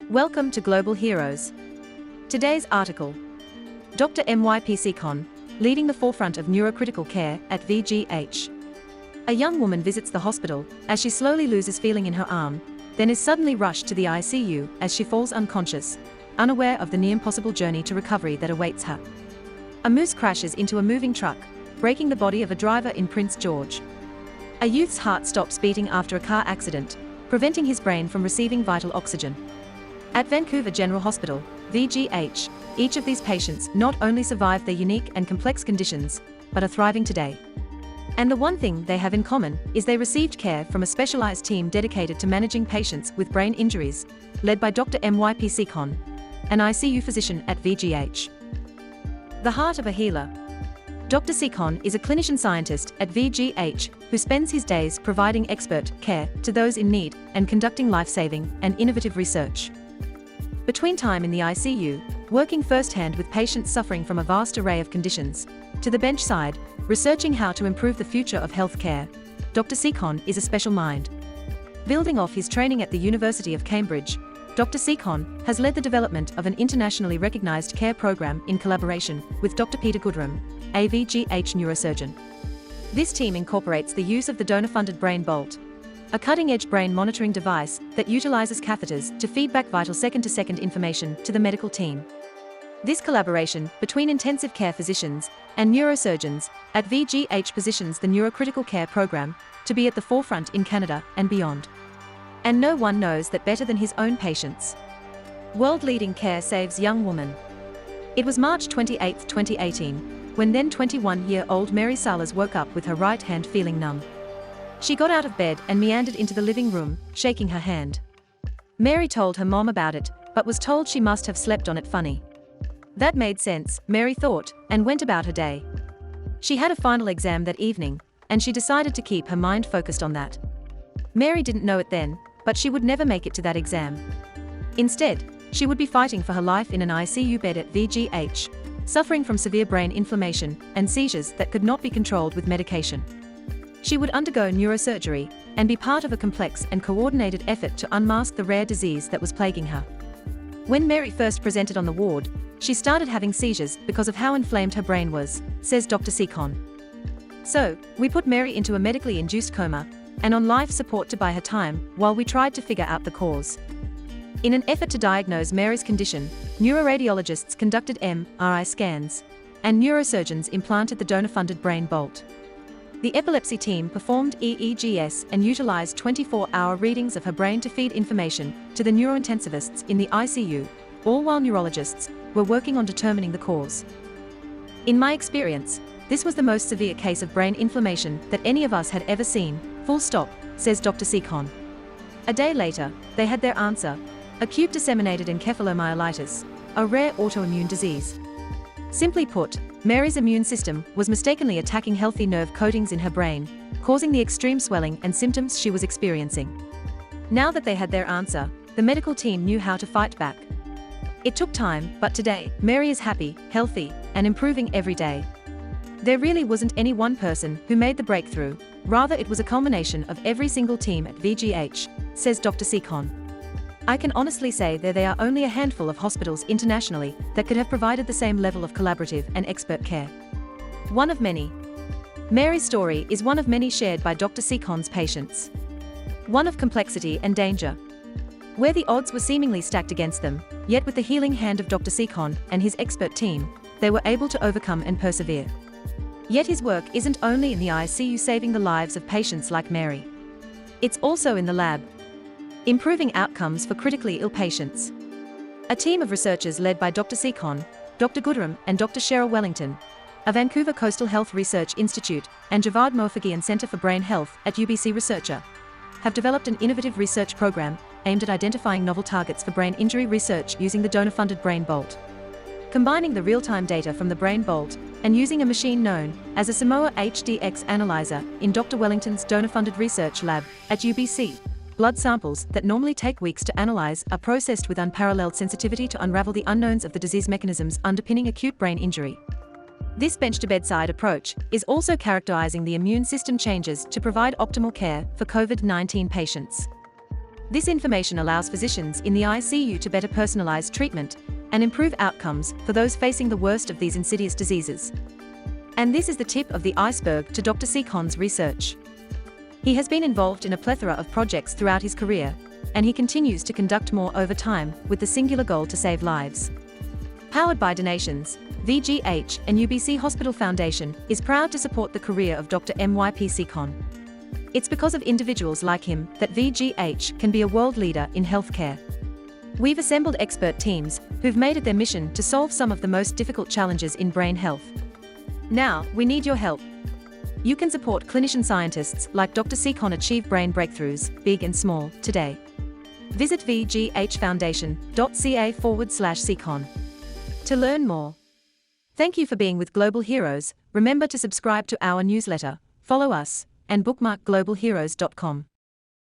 Welcome to Global Heroes. Today's article. Dr. Myp Sekhon, leading the forefront of neurocritical care at VGH. A young woman visits the hospital as she slowly loses feeling in her arm, then is suddenly rushed to the ICU as she falls unconscious, unaware of the near-impossible journey to recovery that awaits her. A moose crashes into a moving truck, breaking the body of a driver in Prince George. A youth's heart stops beating after a car accident, preventing his brain from receiving vital oxygen. At Vancouver General Hospital, VGH, each of these patients not only survived their unique and complex conditions, but are thriving today. And the one thing they have in common is they received care from a specialized team dedicated to managing patients with brain injuries, led by Dr. Myp Sekhon, an ICU physician at VGH. The heart of a healer. Dr. Sekhon is a clinician scientist at VGH who spends his days providing expert care to those in need and conducting life-saving and innovative research. Between time in the ICU, working firsthand with patients suffering from a vast array of conditions, to the bench side, researching how to improve the future of healthcare, Dr. Sekhon is a special mind. Building off his training at the University of Cambridge, Dr. Sekhon has led the development of an internationally recognized care program in collaboration with Dr. Gooderham, a VGH neurosurgeon. This team incorporates the use of the donor-funded brain bolt, a cutting-edge brain monitoring device that utilizes catheters to feed back vital second-to-second information to the medical team. This collaboration between intensive care physicians and neurosurgeons at VGH positions the Neurocritical care program to be at the forefront in Canada and beyond. And no one knows that better than his own patients. World-leading care saves young woman. It was March 28, 2018, when then 21-year-old Mary Salas woke up with her right hand feeling numb. She got out of bed and meandered into the living room, shaking her hand. Mary told her mom about it, but was told she must have slept on it funny. That made sense, Mary thought, and went about her day. She had a final exam that evening, and she decided to keep her mind focused on that. Mary didn't know it then, but she would never make it to that exam. Instead, she would be fighting for her life in an ICU bed at VGH, suffering from severe brain inflammation and seizures that could not be controlled with medication. She would undergo neurosurgery and be part of a complex and coordinated effort to unmask the rare disease that was plaguing her. When Mary first presented on the ward, she started having seizures because of how inflamed her brain was, says Dr. Sekhon. So, we put Mary into a medically induced coma and on life support to buy her time while we tried to figure out the cause. In an effort to diagnose Mary's condition, neuroradiologists conducted MRI scans, and neurosurgeons implanted the donor-funded brain bolt. The epilepsy team performed EEGs and utilized 24-hour readings of her brain to feed information to the neurointensivists in the ICU, all while neurologists were working on determining the cause. In my experience, this was the most severe case of brain inflammation that any of us had ever seen, full stop, says Dr. Sekhon. A day later, they had their answer: acute disseminated encephalomyelitis, a rare autoimmune disease. Simply put, Mary's immune system was mistakenly attacking healthy nerve coatings in her brain, causing the extreme swelling and symptoms she was experiencing. Now that they had their answer, the medical team knew how to fight back. It took time, but today, Mary is happy, healthy, and improving every day. There really wasn't any one person who made the breakthrough, rather it was a culmination of every single team at VGH, says Dr. Sekhon. I can honestly say that there are only a handful of hospitals internationally that could have provided the same level of collaborative and expert care. One of many. Mary's story is one of many shared by Dr. Sekhon's patients. One of complexity and danger. Where the odds were seemingly stacked against them, yet with the healing hand of Dr. Sekhon and his expert team, they were able to overcome and persevere. Yet his work isn't only in the ICU saving the lives of patients like Mary. It's also in the lab, improving outcomes for critically ill patients. A team of researchers led by Dr. Sekhon, Dr. Gooderham and Dr. Cheryl Wellington, a Vancouver Coastal Health Research Institute and Javad Mofagian Centre for Brain Health at UBC researcher, have developed an innovative research program aimed at identifying novel targets for brain injury research using the donor-funded brain bolt. Combining the real-time data from the brain bolt and using a machine known as a Simoa HDX analyzer in Dr. Wellington's donor-funded research lab at UBC, blood samples that normally take weeks to analyze are processed with unparalleled sensitivity to unravel the unknowns of the disease mechanisms underpinning acute brain injury. This bench-to-bedside approach is also characterizing the immune system changes to provide optimal care for COVID-19 patients. This information allows physicians in the ICU to better personalize treatment and improve outcomes for those facing the worst of these insidious diseases. And this is the tip of the iceberg to Dr. Sekhon's research. He has been involved in a plethora of projects throughout his career, and he continues to conduct more over time with the singular goal to save lives. Powered by donations, VGH and UBC Hospital Foundation is proud to support the career of Dr. Myp Sekhon. It's because of individuals like him that VGH can be a world leader in healthcare. We've assembled expert teams who've made it their mission to solve some of the most difficult challenges in brain health. Now, we need your help. You can support clinician scientists like Dr. Sekhon achieve brain breakthroughs, big and small, today. Visit vghfoundation.ca/Sekhon to learn more. Thank you for being with Global Heroes. Remember to subscribe to our newsletter, follow us, and bookmark globalheroes.com.